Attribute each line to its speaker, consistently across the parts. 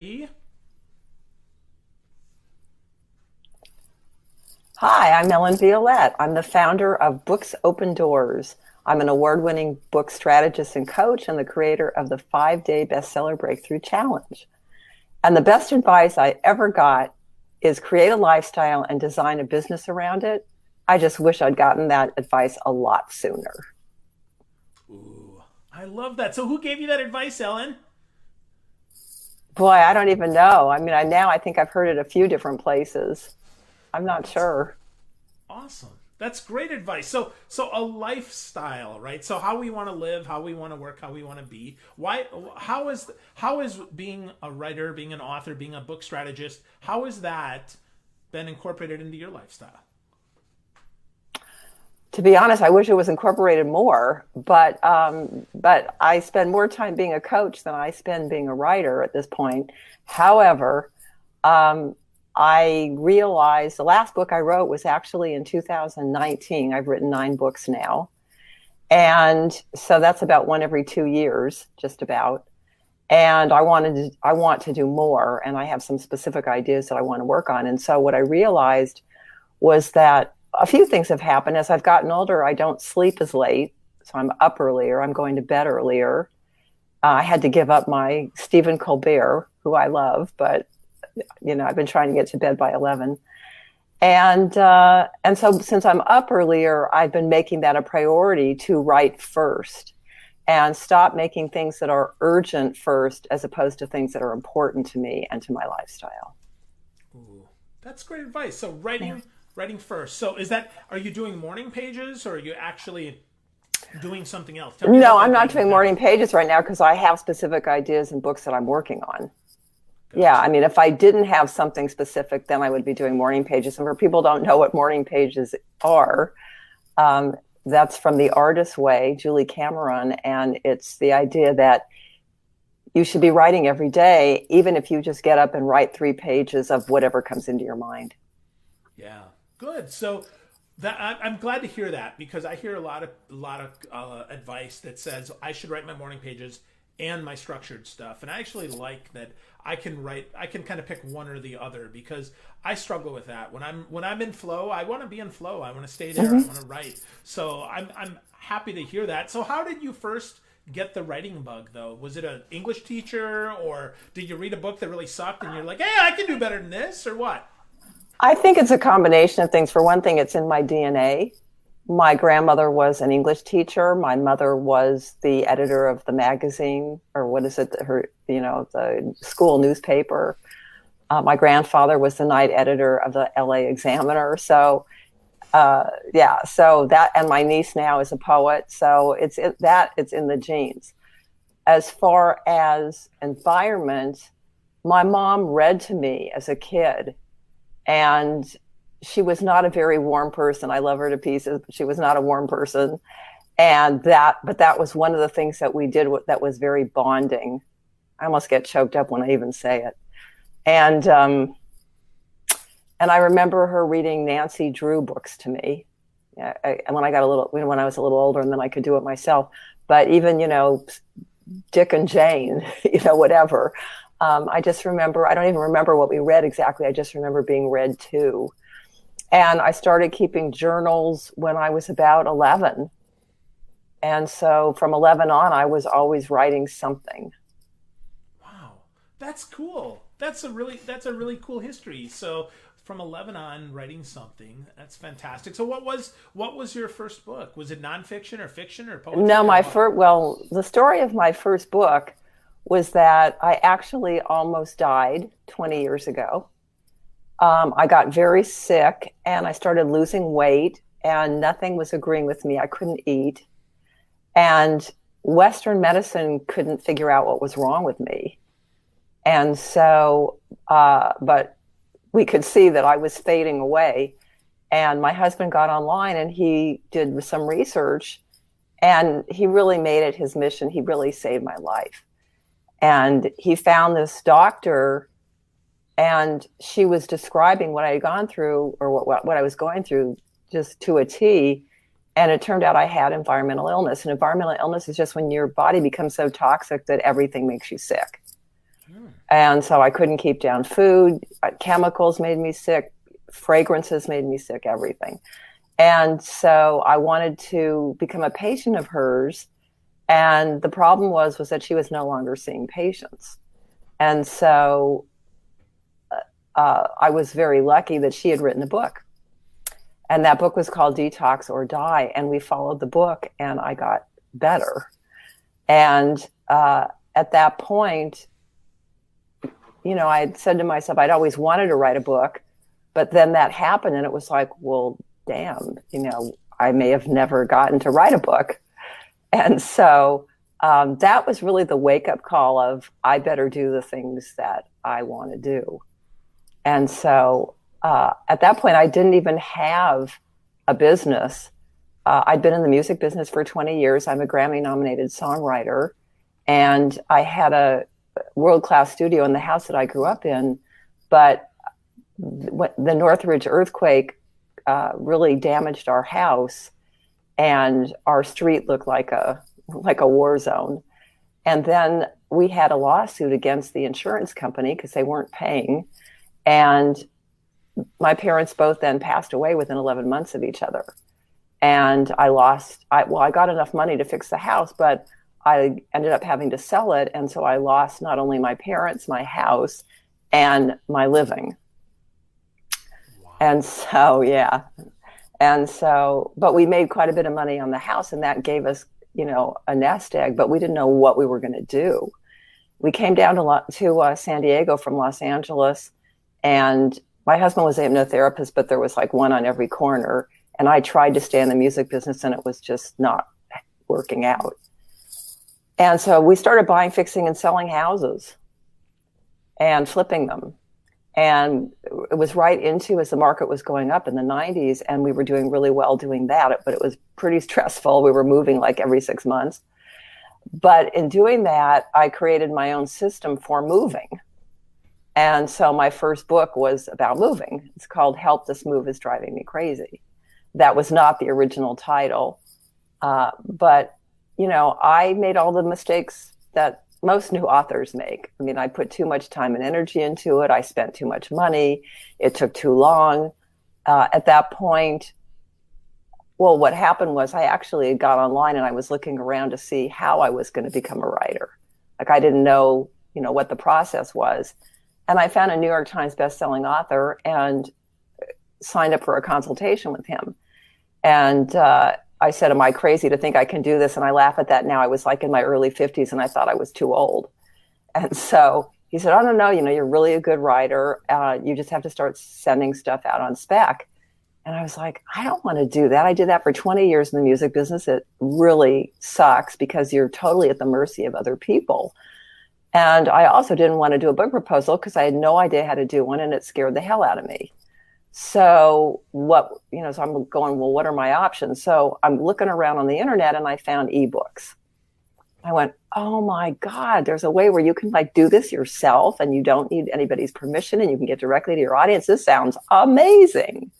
Speaker 1: Hi, I'm Ellen Violette. I'm the founder of Books Open Doors. I'm an award-winning book strategist and coach and the creator of the 5-day bestseller breakthrough challenge. And the best advice I ever got is create a lifestyle and design a business around it. I just wish I'd gotten that advice a lot sooner.
Speaker 2: Ooh, I love that. So who gave you that advice, Ellen?
Speaker 1: Boy, I don't even know. I think I've heard it a few different places. I'm not
Speaker 2: That's
Speaker 1: sure.
Speaker 2: awesome. That's great advice. So a lifestyle, right? So how we want to live, how we want to work, how we want to be. Why how is being a writer, being an author, being a book strategist, how has that been incorporated into your lifestyle?
Speaker 1: To be honest, I wish it was incorporated more, but I spend more time being a coach than I spend being a writer at this point. However, I realized the last book I wrote was actually in 2019. I've written 9 books now. And so that's about one every 2 years, just about. And I want to do more, and I have some specific ideas that I want to work on. And so what I realized was that a few things have happened. As I've gotten older, I don't sleep as late, so I'm up earlier. I'm going to bed earlier. I had to give up my Stephen Colbert, who I love, but I've been trying to get to bed by 11. And so since I'm up earlier, I've been making that a priority to write first and stop making things that are urgent first as opposed to things that are important to me and to my lifestyle.
Speaker 2: Ooh, that's great advice. So
Speaker 1: Yeah.
Speaker 2: writing first. So are you doing morning pages or are you actually doing something else? Tell me
Speaker 1: No,
Speaker 2: about
Speaker 1: I'm
Speaker 2: that
Speaker 1: not
Speaker 2: writing
Speaker 1: doing morning
Speaker 2: pattern.
Speaker 1: pages right now because I have specific ideas and books that I'm working on. Yeah,
Speaker 2: Gotcha.
Speaker 1: if I didn't have something specific, then I would be doing morning pages. And for people who don't know what morning pages are, that's from The Artist's Way, Julie Cameron. And it's the idea that you should be writing every day, even if you just get up and write 3 pages of whatever comes into your mind.
Speaker 2: Yeah, good. So I'm glad to hear that because I hear a lot of advice that says I should write my morning pages and my structured stuff, and I actually like that I can write. I can kind of pick one or the other because I struggle with that. When I'm in flow, I want to be in flow. I want to stay there. I want to write. So I'm happy to hear that. So how did you first get the writing bug though? Was it an English teacher or did you read a book that really sucked and you're like, hey, I can do better than this, or what?
Speaker 1: I think it's a combination of things. For one thing, it's in my DNA. My grandmother was an English teacher. My mother was the editor of the magazine, or what is it, the school newspaper. My grandfather was the night editor of the LA Examiner. So, so that, and my niece now is a poet. So it's in the genes. As far as environment, my mom read to me as a kid, and she was not a very warm person. I love her to pieces, but she was not a warm person. But that was one of the things that we did that was very bonding. I almost get choked up when I even say it. And I remember her reading Nancy Drew books to me. Yeah, when I was a little older, and then I could do it myself. But even Dick and Jane, whatever. I just remember. I don't even remember what we read exactly. I just remember being read to. And I started keeping journals when I was about 11. And so from 11 on, I was always writing something.
Speaker 2: Wow, that's cool. That's a really cool history. So from 11 on, writing something. That's fantastic. So what was your first book? Was it nonfiction or fiction or
Speaker 1: No,
Speaker 2: poetry or what?
Speaker 1: the story of my first book was that I actually almost died 20 years ago. I got very sick and I started losing weight and nothing was agreeing with me. I couldn't eat. And Western medicine couldn't figure out what was wrong with me. And so, but we could see that I was fading away. And my husband got online and he did some research and he really made it his mission. He really saved my life. And he found this doctor, and she was describing what I had gone through, or what I was going through, just to a T. And it turned out I had environmental illness. And environmental illness is just when your body becomes so toxic that everything makes you sick. And so I couldn't keep down food. Chemicals made me sick. Fragrances made me sick, everything. And so I wanted to become a patient of hers. And the problem was that she was no longer seeing patients. And so I was very lucky that she had written a book. And that book was called Detox or Die. And we followed the book, and I got better. And at that point, I had said to myself, I'd always wanted to write a book, but then that happened, and it was like, well, damn, I may have never gotten to write a book. And so that was really the wake-up call of, I better do the things that I want to do. And so at that point, I didn't even have a business. I'd been in the music business for 20 years. I'm a Grammy-nominated songwriter, and I had a world-class studio in the house that I grew up in. But the Northridge earthquake really damaged our house, and our street looked like a war zone. And then we had a lawsuit against the insurance company because they weren't paying. And my parents both then passed away within 11 months of each other. And I got enough money to fix the house, but I ended up having to sell it. And so I lost not only my parents, my house, and my living. Wow. And so, yeah. And so, but we made quite a bit of money on the house, and that gave us, a nest egg, but we didn't know what we were going to do. We came down to San Diego from Los Angeles, and my husband was a hypnotherapist, but there was like one on every corner. And I tried to stay in the music business, and it was just not working out. And so we started buying, fixing, and selling houses and flipping them. And it was right into as the market was going up in the 90s, and we were doing really well doing that, but it was pretty stressful. We were moving like every 6 months. But in doing that, I created my own system for moving. And so my first book was about moving. It's called Help This Move Is Driving Me Crazy. That was not the original title. But, I made all the mistakes that most new authors make. I mean, I put too much time and energy into it. I spent too much money. It took too long. At that point, well, what happened was I actually got online, and I was looking around to see how I was going to become a writer. Like, I didn't know, what the process was. And I found a New York Times bestselling author and signed up for a consultation with him. And I said, am I crazy to think I can do this? And I laugh at that now. I was like in my early 50s, and I thought I was too old. And so he said, I don't know, you're really a good writer. You just have to start sending stuff out on spec. And I was like, I don't want to do that. I did that for 20 years in the music business. It really sucks because you're totally at the mercy of other people. And I also didn't want to do a book proposal because I had no idea how to do one, and it scared the hell out of me. So so I'm going, well, what are my options? So I'm looking around on the internet, and I found ebooks. I went, oh my God, there's a way where you can do this yourself, and you don't need anybody's permission, and you can get directly to your audience. This sounds amazing.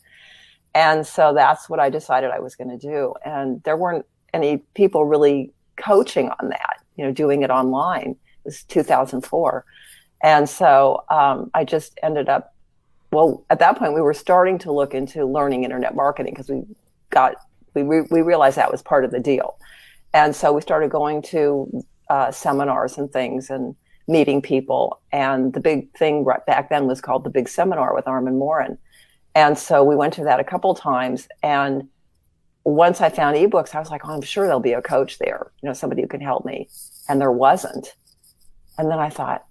Speaker 1: And so that's what I decided I was going to do. And there weren't any people really coaching on that, doing it online. It was 2004. And so I just ended up, at that point, we were starting to look into learning internet marketing because we realized that was part of the deal. And so we started going to seminars and things and meeting people. And the big thing right back then was called the Big Seminar with Armin Morin. And so we went to that a couple times. And once I found ebooks, I was like, oh, I'm sure there'll be a coach there, somebody who can help me. And there wasn't. And then I thought,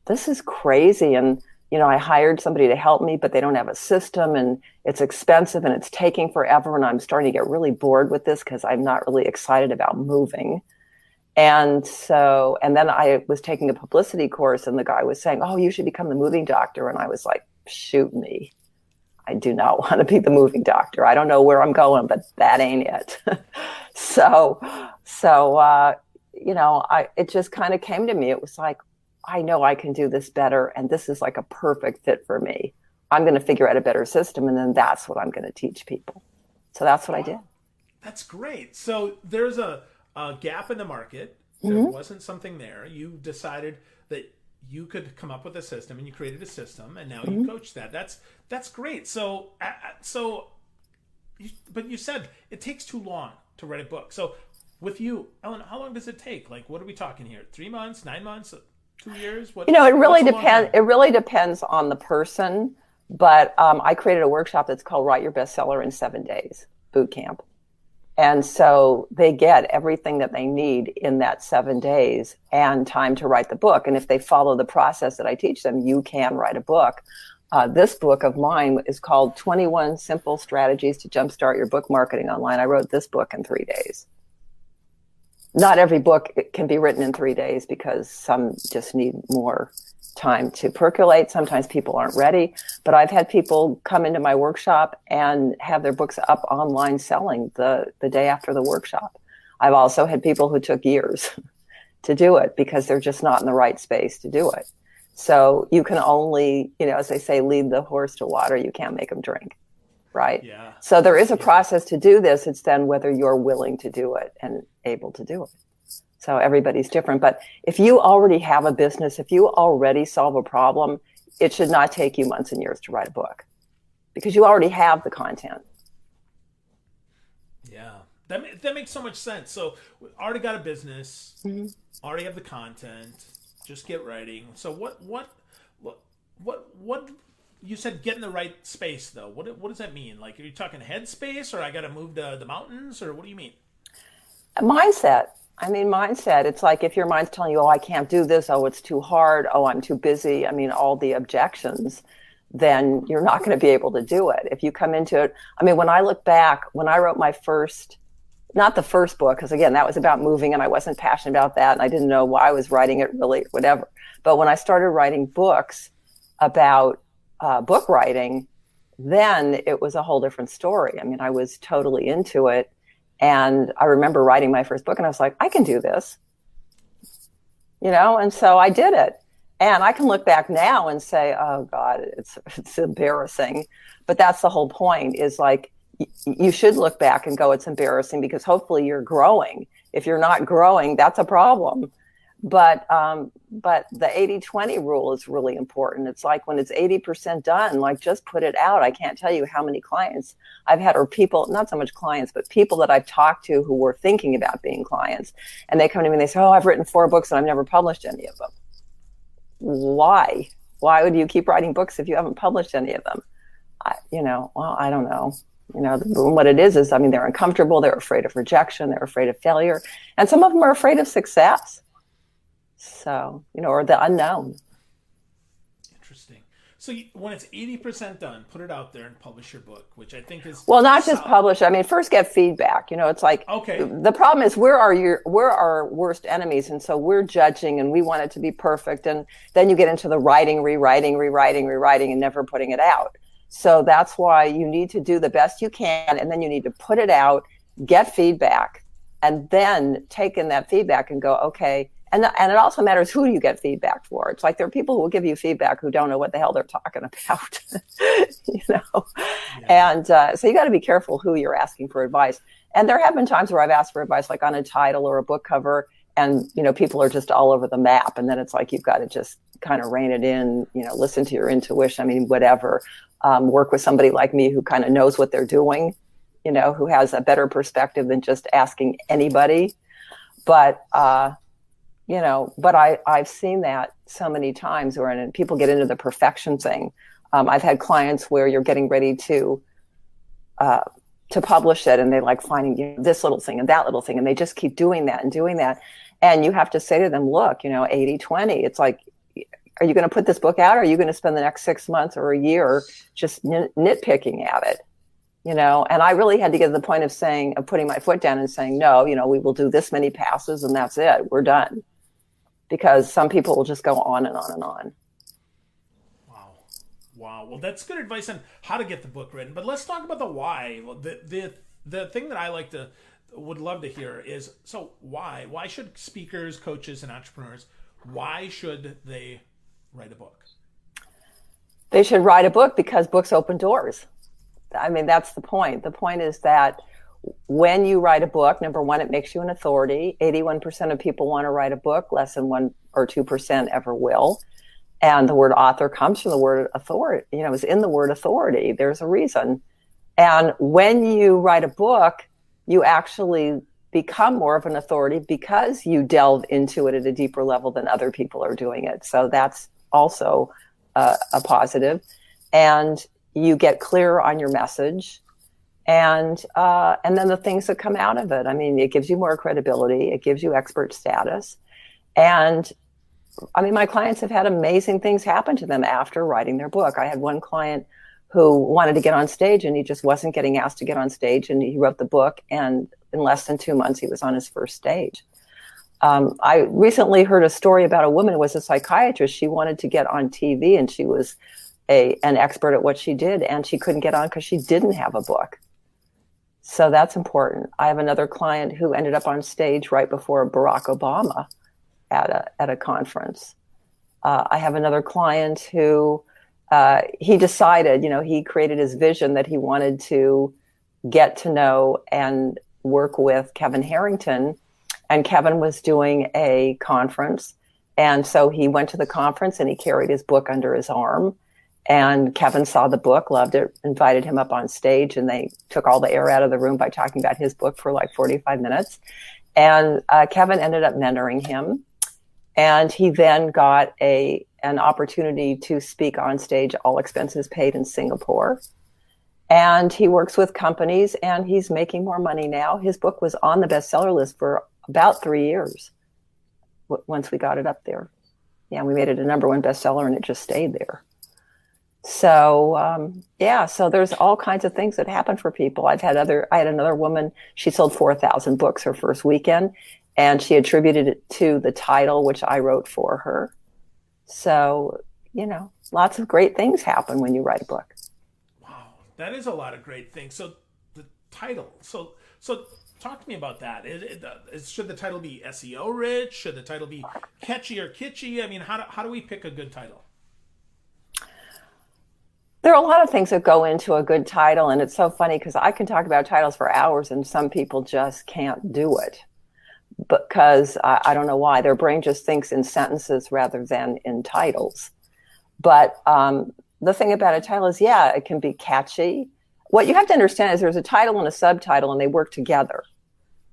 Speaker 1: this is crazy. And I hired somebody to help me, but they don't have a system, and it's expensive, and it's taking forever. And I'm starting to get really bored with this because I'm not really excited about moving. And then I was taking a publicity course, and the guy was saying, oh, you should become the moving doctor. And I was like, shoot me. I do not want to be the moving doctor. I don't know where I'm going, but that ain't it. It just kind of came to me. It was like, I know I can do this better, and this is like a perfect fit for me. I'm going to figure out a better system, and then that's what I'm going to teach people. So that's what I did.
Speaker 2: That's great. So there's a gap in the market. There wasn't something there. You decided that you could come up with a system, and you created a system, and now you coach that. That's great. But you said it takes too long to write a book. So with you, Ellen, how long does it take? Like, what are we talking here? 3 months, 9 months, 2 years? What?
Speaker 1: It really depends. It really depends on the person. But I created a workshop that's called Write Your Bestseller in 7 Days boot camp. And so they get everything that they need in that 7 days and time to write the book. And if they follow the process that I teach them, you can write a book. This book of mine is called 21 Simple Strategies to Jumpstart Your Book Marketing Online. I wrote this book in 3 days. Not every book can be written in 3 days because some just need more time to percolate. Sometimes people aren't ready, but I've had people come into my workshop and have their books up online selling the day after the workshop. I've also had people who took years to do it because they're just not in the right space to do it. So you can only, as they say, lead the horse to water. You can't make them drink, right?
Speaker 2: Yeah.
Speaker 1: So there is a process to do this. It's then whether you're willing to do it and able to do it. So everybody's different. But if you already have a business, if you already solve a problem, it should not take you months and years to write a book because you already have the content.
Speaker 2: Yeah, that makes so much sense. So we already got a business, already have the content, just get writing. So what you said get in the right space though. What does that mean? Like, are you talking head space, or I got to move to the mountains, or what do you mean?
Speaker 1: Mindset. Mindset. It's like if your mind's telling you, oh, I can't do this. Oh, it's too hard. Oh, I'm too busy. All the objections, then you're not going to be able to do it. If you come into it, when I look back, when I wrote my not the first book, because again, that was about moving and I wasn't passionate about that. And I didn't know why I was writing it really, whatever. But when I started writing books about book writing, then it was a whole different story. I was totally into it. And I remember writing my first book and I was like, I can do this, and so I did it. And I can look back now and say, oh God, it's embarrassing. But that's the whole point, is like, you should look back and go, it's embarrassing, because hopefully you're growing. If you're not growing, that's a problem. But the 80-20 rule is really important. It's like when it's 80% done, like just put it out. I can't tell you how many clients I've had, or people, not so much clients, but people that I've talked to who were thinking about being clients. And they come to me and they say, oh, I've written 4 books and I've never published any of them. Why? Why would you keep writing books if you haven't published any of them? I don't know. What it is, they're uncomfortable. They're afraid of rejection. They're afraid of failure. And some of them are afraid of success. So, or the unknown.
Speaker 2: Interesting. So when it's 80% done, put it out there and publish your book, which I think is...
Speaker 1: Well, not just publish. First get feedback. It's like,
Speaker 2: okay.
Speaker 1: The problem is we're our worst enemies. And so we're judging and we want it to be perfect. And then you get into the writing, rewriting, and never putting it out. So that's why you need to do the best you can. And then you need to put it out, get feedback, and then take in that feedback and go, okay. And it also matters who you get feedback for. It's like there are people who will give you feedback who don't know what the hell they're talking about, Yeah. And so you got to be careful who you're asking for advice. And there have been times where I've asked for advice, like on a title or a book cover, and people are just all over the map. And then it's like you've got to just kind of rein it in, listen to your intuition. Whatever. Work with somebody like me who kind of knows what they're doing, who has a better perspective than just asking anybody. But I've seen that so many times where people get into the perfection thing. I've had clients where you're getting ready to publish it, and they like finding this little thing and that little thing, and they just keep doing that. And you have to say to them, look, 80-20, it's like, are you going to put this book out, or are you going to spend the next 6 months or a year just nitpicking at it? And I really had to get to the point of putting my foot down and saying, no, we will do this many passes and that's it. We're done. Because some people will just go on and on and on.
Speaker 2: Wow. Well, that's good advice on how to get the book written. But let's talk about the why. The thing that I would love to hear is, so why? Why should speakers, coaches, and entrepreneurs, why should they write a book?
Speaker 1: They should write a book because books open doors. That's the point. The point is that when you write a book, number one, it makes you an authority. 81% of people want to write a book. Less than 1 or 2% ever will. And the word author comes from the word authority, it's in the word authority. There's a reason. And when you write a book, you actually become more of an authority because you delve into it at a deeper level than other people are doing it. So that's also a positive. And you get clearer on your message. And then the things that come out of it. I mean, it gives you more credibility. It gives you expert status. And I mean, my clients have had amazing things happen to them after writing their book. I had one client who wanted to get on stage and he just wasn't getting asked to get on stage. And he wrote the book, and in less than 2 months, he was on his first stage. I recently heard a story about a woman who was a psychiatrist. She wanted to get on TV, and she was an expert at what she did, and she couldn't get on because she didn't have a book. So that's important. I have another client who ended up on stage right before Barack Obama at a conference. I have another client who he decided, he created his vision that he wanted to get to know and work with Kevin Harrington. And Kevin was doing a conference. And so he went to the conference and he carried his book under his arm. And Kevin saw the book, loved it, invited him up on stage, and they took all the air out of the room by talking about his book for like 45 minutes. And Kevin ended up mentoring him. And he then got an opportunity to speak on stage, all expenses paid, in Singapore. And he works with companies, and he's making more money now. His book was on the bestseller list for about 3 years once we got it up there. Yeah, we made it a #1 bestseller, and it just stayed there. So, so there's all kinds of things that happen for people. I had another woman, she sold 4,000 books her first weekend, and she attributed it to the title, which I wrote for her. So, lots of great things happen when you write a book.
Speaker 2: Wow, that is a lot of great things. So the title, so talk to me about that. Should the title be SEO rich? Should the title be catchy or kitschy? I mean, how do we pick a good title?
Speaker 1: There are a lot of things that go into a good title, and it's so funny because I can talk about titles for hours and some people just can't do it because I don't know why. Their brain just thinks in sentences rather than in titles. But the thing about a title is, it can be catchy. What you have to understand is there's a title and a subtitle, and they work together.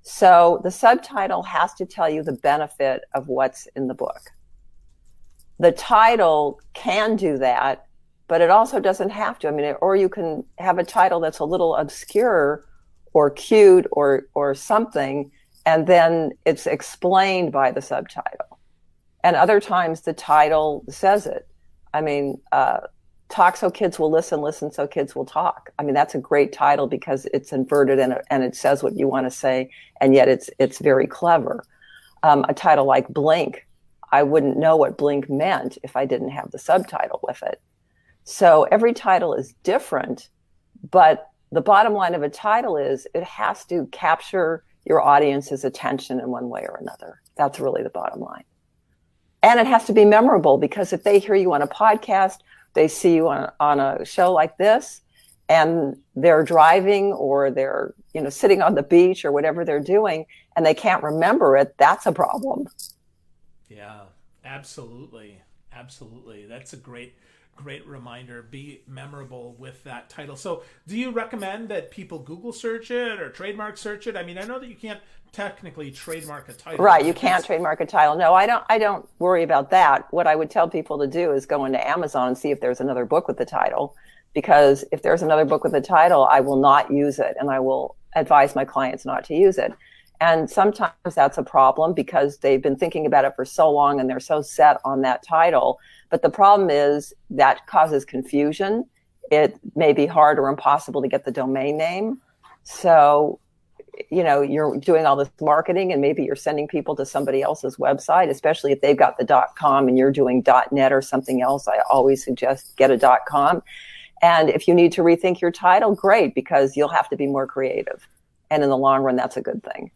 Speaker 1: So the subtitle has to tell you the benefit of what's in the book. The title can do that, but it also doesn't have to. I mean, or you can have a title that's a little obscure or cute or something, and then it's explained by the subtitle. And other times the title says it. I mean, talk so kids will listen, listen so kids will talk. I mean, that's a great title because it's inverted and it says what you want to say, and yet it's very clever. A title like Blink, I wouldn't know what Blink meant if I didn't have the subtitle with it. So every title is different, but the bottom line of a title is it has to capture your audience's attention in one way or another. That's really the bottom line. And it has to be memorable, because if they hear you on a podcast, they see you on a show like this, and they're driving or they're sitting on the beach or whatever they're doing, and they can't remember it, that's a problem.
Speaker 2: Yeah, absolutely. Absolutely. That's a great reminder. Be memorable with that title. So do you recommend that people Google search it or trademark search it? I mean, I know that you can't technically trademark a title.
Speaker 1: Right, you can't trademark a title. No, I don't worry about that. What I would tell people to do is go into Amazon and see if there's another book with the title, because if there's another book with the title, I will not use it, and I will advise my clients not to use it. And sometimes that's a problem because they've been thinking about it for so long and they're so set on that title. But the problem is that causes confusion. It may be hard or impossible to get the domain name. So, you're doing all this marketing and maybe you're sending people to somebody else's website, especially if they've got the .com and you're doing .net or something else. I always suggest get a .com. And if you need to rethink your title, great, because you'll have to be more creative. And in the long run, that's a good thing.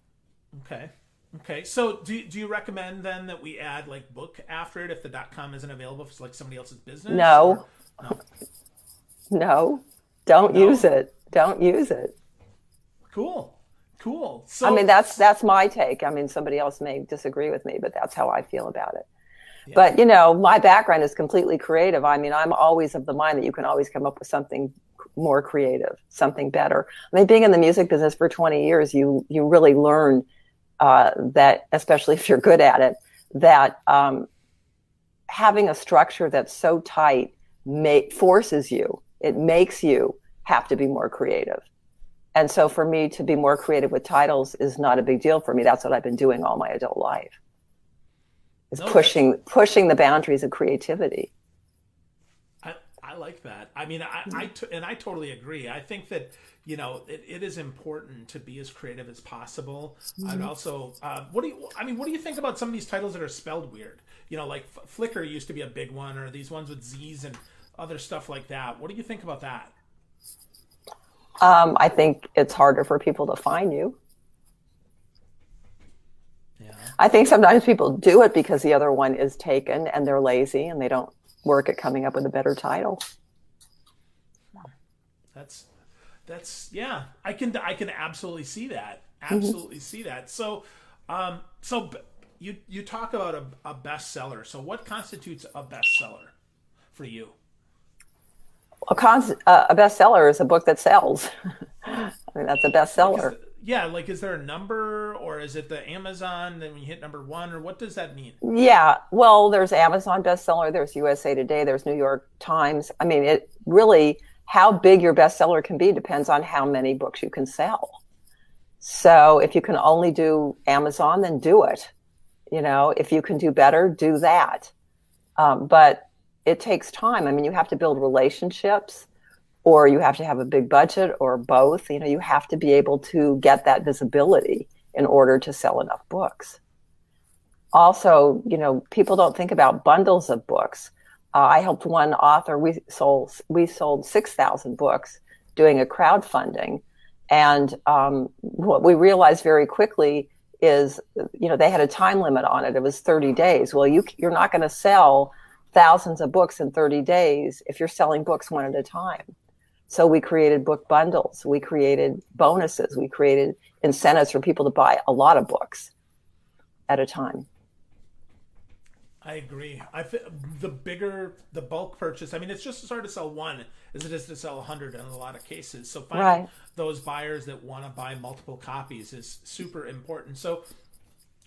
Speaker 2: Okay. So do you recommend then that we add like book after it if the .com isn't available, if it's like somebody else's business?
Speaker 1: No. Don't use it. Don't use it.
Speaker 2: Cool. So
Speaker 1: I mean, that's my take. I mean, somebody else may disagree with me, but that's how I feel about it.
Speaker 2: Yeah.
Speaker 1: But, you know, my background is completely creative. I mean, I'm always of the mind that you can always come up with something more creative, something better. I mean, being in the music business for 20 years, you really learn that, especially if you're good at it, that having a structure that's so tight forces you, it makes you have to be more creative. And so for me to be more creative with titles is not a big deal for me. That's what I've been doing all my adult life, is
Speaker 2: No,
Speaker 1: pushing the boundaries of creativity.
Speaker 2: I like that. I mean, I totally agree. I think that, you know, it is important to be as creative as possible. I'd also, what do you think about some of these titles that are spelled weird? You know, like Flickr used to be a big one, or these ones with Z's and other stuff like that. What do you think about that?
Speaker 1: I think it's harder for people to find you.
Speaker 2: Yeah.
Speaker 1: I think sometimes people do it because the other one is taken and they're lazy and they don't work at coming up with a better title.
Speaker 2: Yeah. I can absolutely see that. Absolutely see that. So, you talk about a bestseller. So what constitutes a bestseller for you?
Speaker 1: A bestseller is a book that sells. I mean, that's a bestseller.
Speaker 2: Like, is there a number, or is it the Amazon, then when you hit number one, or what does that mean?
Speaker 1: Yeah, well, there's Amazon bestseller, there's USA Today, there's New York Times. I mean, it really, how big your bestseller can be depends on how many books you can sell. So if you can only do Amazon, then do it. You know, if you can do better, do that. But it takes time. I mean, you have to build relationships, or you have to have a big budget, or both. You know, you have to be able to get that visibility in order to sell enough books. Also, you know, people don't think about bundles of books. I helped one author. We sold 6,000 books doing a crowdfunding, and what we realized very quickly is, you know, they had a time limit on it. It was 30 days. Well, you're not going to sell thousands of books in 30 days if you're selling books one at a time. So we created book bundles. We created bonuses. We created incentives for people to buy a lot of books at a time.
Speaker 2: I agree. The bulk purchase. I mean, it's just as hard to sell one as it is to sell 100 in a lot of cases. So finding those buyers that want to buy multiple copies is super important. So,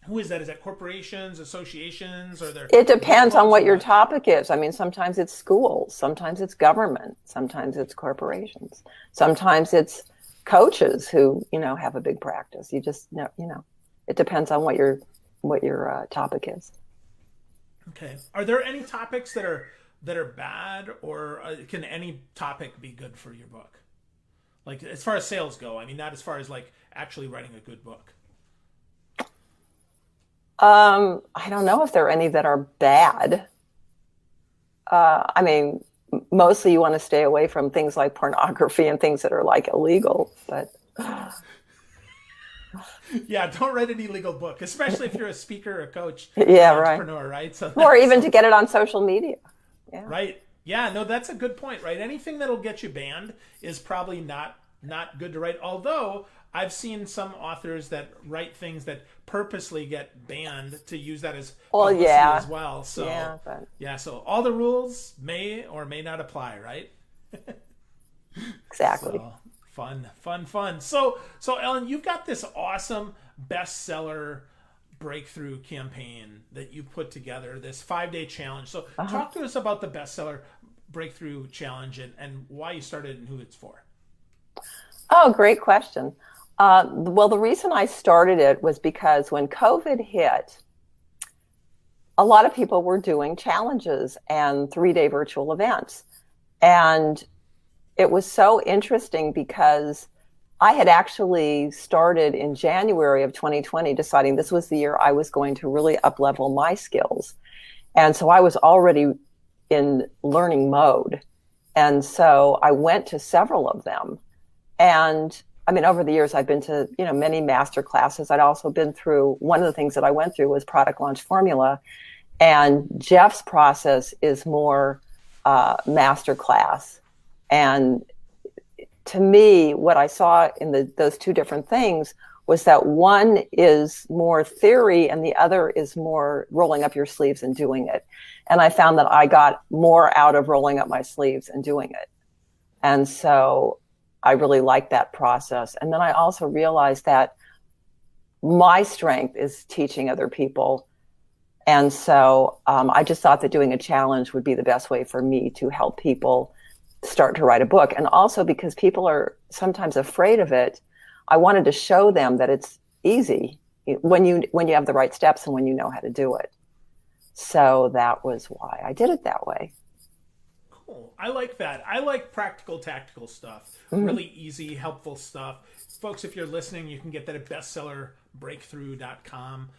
Speaker 2: who is that? Is that corporations, associations, or there?
Speaker 1: It depends on what your topic is. I mean, sometimes it's schools, sometimes it's government, sometimes it's corporations, sometimes it's coaches who, you know, have a big practice. You just know, you know, it depends on what your topic is.
Speaker 2: Okay. Are there any topics that are bad, or can any topic be good for your book? Like, as far as sales go, I mean, not as far as like actually writing a good book.
Speaker 1: I don't know if there are any that are bad. I mean, mostly you want to stay away from things like pornography and things that are like illegal, but
Speaker 2: yeah, don't write an illegal book, especially if you're a speaker, a coach,
Speaker 1: entrepreneur,
Speaker 2: right? So
Speaker 1: or even to get it on social media. Yeah.
Speaker 2: Right. Yeah, no, that's a good point, right? Anything that'll get you banned is probably not good to write. Although I've seen some authors that write things that purposely get banned to use that as publicity as well. So so all the rules may or may not apply, right?
Speaker 1: Exactly.
Speaker 2: So, fun. So Ellen, you've got this awesome bestseller breakthrough campaign that you put together, this 5-day challenge. So talk to us about the bestseller breakthrough challenge and why you started and who it's for.
Speaker 1: Oh, great question. Well, the reason I started it was because when COVID hit, a lot of people were doing challenges and 3-day virtual events. And it was so interesting because I had actually started in January of 2020, deciding this was the year I was going to really up-level my skills. And so I was already in learning mode. And so I went to several of them. And I mean, over the years, I've been to, you know, many master classes. I'd also been through, one of the things that I went through was product launch formula. And Jeff's process is more master class. And to me, what I saw in those two different things was that one is more theory and the other is more rolling up your sleeves and doing it. And I found that I got more out of rolling up my sleeves and doing it. And so I really liked that process. And then I also realized that my strength is teaching other people. And so I just thought that doing a challenge would be the best way for me to help people start to write a book. And also because people are sometimes afraid of it, I wanted to show them that it's easy when you have the right steps and when you know how to do it. So that was why I did it that way.
Speaker 2: Cool. I like that. I like practical, tactical stuff. Mm-hmm. Really easy, helpful stuff. Folks, if you're listening, you can get that at bestsellerbreakthrough.com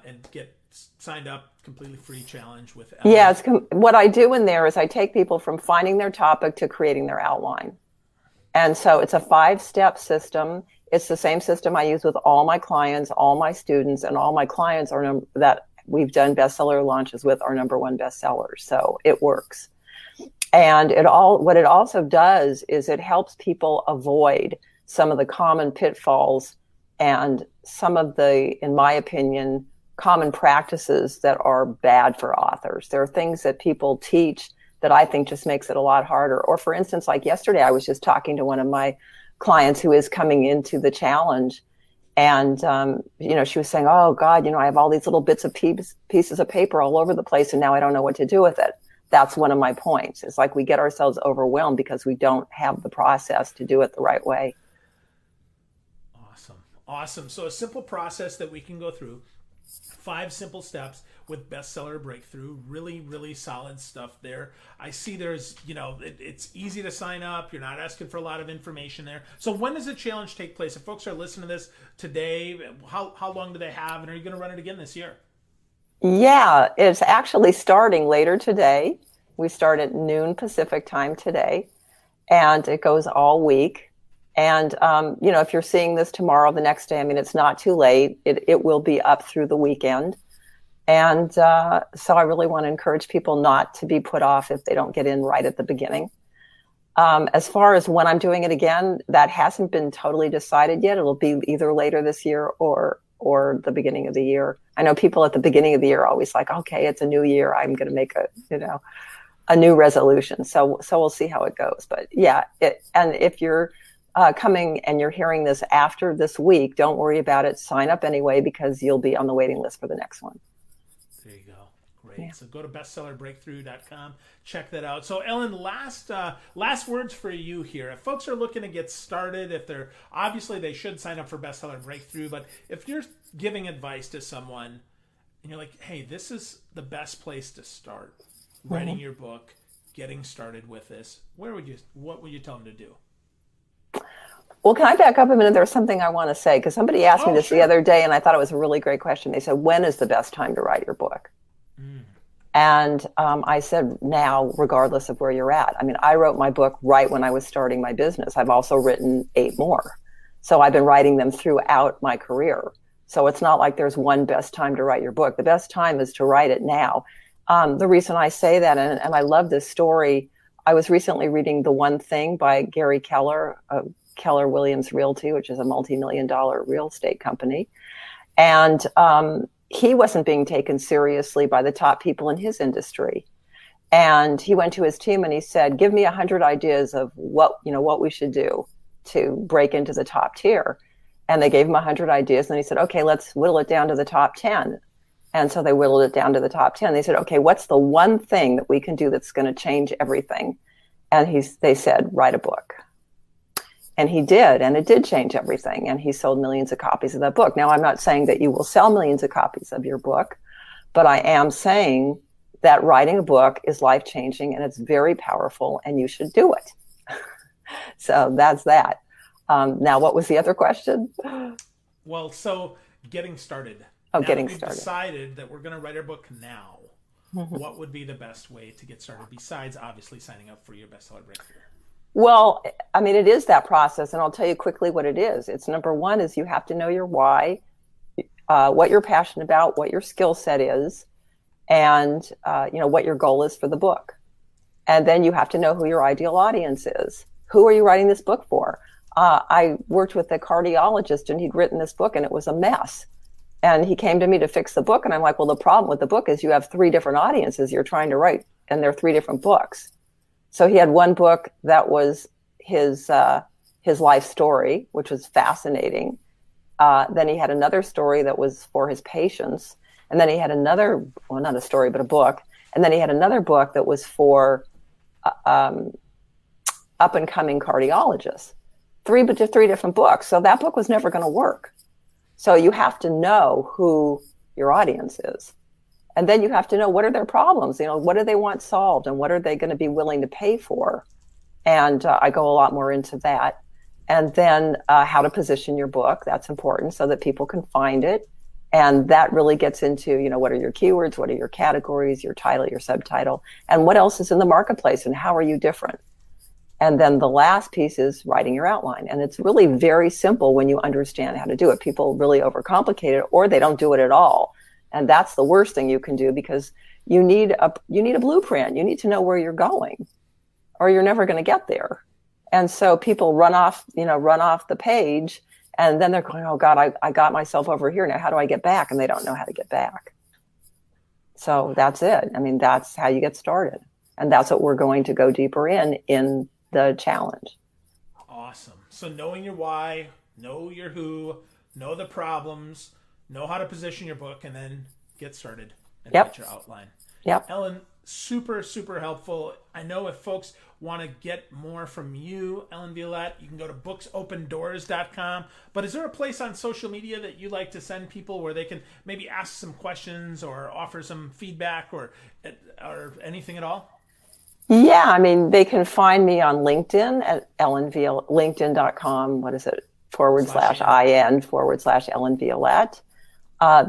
Speaker 2: and get signed up, completely free challenge with Ellen.
Speaker 1: Yeah, what I do in there is I take people from finding their topic to creating their outline. And so it's a 5-step system. It's the same system I use with all my clients, all my students, and all my clients that we've done bestseller launches with are #1 bestsellers. So it works. And what it also does is it helps people avoid some of the common pitfalls and some of the, in my opinion, common practices that are bad for authors. There are things that people teach that I think just makes it a lot harder. Or for instance, like yesterday, I was just talking to one of my clients who is coming into the challenge. And, she was saying, oh God, I have all these little bits of pieces of paper all over the place and now I don't know what to do with it. That's one of my points. It's like we get ourselves overwhelmed because we don't have the process to do it the right way.
Speaker 2: Awesome. So a simple process that we can go through, 5 simple steps with Bestseller Breakthrough. Really, really solid stuff there. I see there's, it's easy to sign up. You're not asking for a lot of information there. So when does the challenge take place? If folks are listening to this today, how long do they have? And are you going to run it again this year?
Speaker 1: Yeah, it's actually starting later today. We start at noon Pacific time today, and it goes all week. And, if you're seeing this tomorrow, the next day, it's not too late. It will be up through the weekend. And so I really want to encourage people not to be put off if they don't get in right at the beginning. As far as when I'm doing it again, that hasn't been totally decided yet. It'll be either later this year or the beginning of the year. I know people at the beginning of the year are always like, okay, it's a new year. I'm going to make a new resolution. So we'll see how it goes. But yeah, and if you're coming and you're hearing this after this week, don't worry about it. Sign up anyway, because you'll be on the waiting list for the next one.
Speaker 2: There you go. Great. Yeah. So go to bestsellerbreakthrough.com. Check that out. So Ellen, last words for you here. If folks are looking to get started, obviously they should sign up for Bestseller Breakthrough, but if you're giving advice to someone and you're like, hey, this is the best place to start writing your book, getting started with this, what would you tell them to do?
Speaker 1: Well, can I back up a minute? There's something I want to say, because somebody asked me this the other day, and I thought it was a really great question. They said, when is the best time to write your book? And I said, now, regardless of where you're at. I wrote my book right when I was starting my business. I've also written 8 more. So I've been writing them throughout my career. So it's not like there's one best time to write your book. The best time is to write it now. The reason I say that, and I love this story, I was recently reading The One Thing by Gary Keller, Keller Williams Realty, which is a multi-million-dollar real estate company. And he wasn't being taken seriously by the top people in his industry. And he went to his team and he said, give me 100 ideas of what we should do to break into the top tier. And they gave him 100 ideas. And he said, okay, let's whittle it down to the top 10. And so they whittled it down to the top 10. They said, okay, what's the one thing that we can do that's going to change everything? And they said, write a book. And he did, and it did change everything. And he sold millions of copies of that book. Now, I'm not saying that you will sell millions of copies of your book, but I am saying that writing a book is life-changing and it's very powerful and you should do it. So that's that. Now, what was the other question?
Speaker 2: Well, so getting started.
Speaker 1: Getting
Speaker 2: started. We've decided that we're going to write our book now. What would be the best way to get started besides obviously signing up for your Bestseller Breakthrough?
Speaker 1: Well, it is that process, and I'll tell you quickly what it is. It's number one is you have to know your why, what you're passionate about, what your skill set is, and what your goal is for the book. And then you have to know who your ideal audience is. Who are you writing this book for? I worked with a cardiologist and he'd written this book and it was a mess. And he came to me to fix the book. And I'm like, well, the problem with the book is you have three different audiences you're trying to write, and they're three different books. So he had one book that was his life story, which was fascinating. Then he had another story that was for his patients. And then he had another, well, not a story, but a book. And then he had another book that was for up and coming cardiologists. Three different books. So that book was never going to work. So you have to know who your audience is. And then you have to know what are their problems, what do they want solved and what are they going to be willing to pay for? And I go a lot more into that. And then how to position your book. That's important so that people can find it. And that really gets into, what are your keywords? What are your categories, your title, your subtitle, and what else is in the marketplace and how are you different? And then the last piece is writing your outline. And it's really very simple when you understand how to do it. People really overcomplicate it or they don't do it at all. And that's the worst thing you can do because you need a blueprint. You need to know where you're going or you're never going to get there. And so people run off the page and then they're going, oh God, I got myself over here. Now, how do I get back? And they don't know how to get back. So that's it. I mean, that's how you get started. And that's what we're going to go deeper in the challenge.
Speaker 2: Awesome. So knowing your why, know your who, know the problems, know how to position your book, and then get started and
Speaker 1: Yep.
Speaker 2: get your outline.
Speaker 1: Yep.
Speaker 2: Ellen, super, super helpful. I know if folks want to get more from you, Ellen Violette, you can go to booksopendoors.com. But is there a place on social media that you like to send people where they can maybe ask some questions or offer some feedback or anything at all?
Speaker 1: Yeah, I mean, they can find me on LinkedIn at LinkedIn.com. What is it? /IN/Ellen Violette.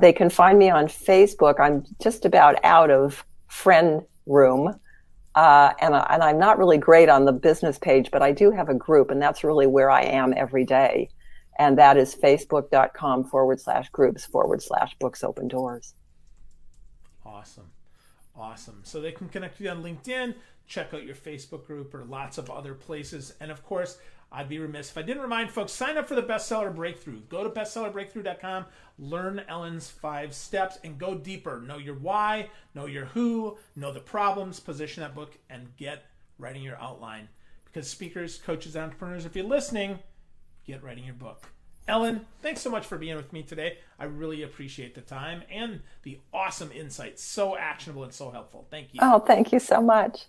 Speaker 1: They can find me on Facebook. I'm just about out of friend room. And I'm not really great on the business page, but I do have a group, and that's really where I am every day. And that is facebook.com/groups/Books Open Doors.
Speaker 2: Awesome. So they can connect with you on LinkedIn, check out your Facebook group or lots of other places. And of course, I'd be remiss if I didn't remind folks, sign up for the Bestseller Breakthrough. Go to bestsellerbreakthrough.com, learn Ellen's 5 steps, and go deeper. Know your why, know your who, know the problems, position that book, and get writing your outline. Because speakers, coaches, entrepreneurs, if you're listening, get writing your book. Ellen, thanks so much for being with me today. I really appreciate the time and the awesome insights. So actionable and so helpful. Thank you.
Speaker 1: Oh, thank you so much.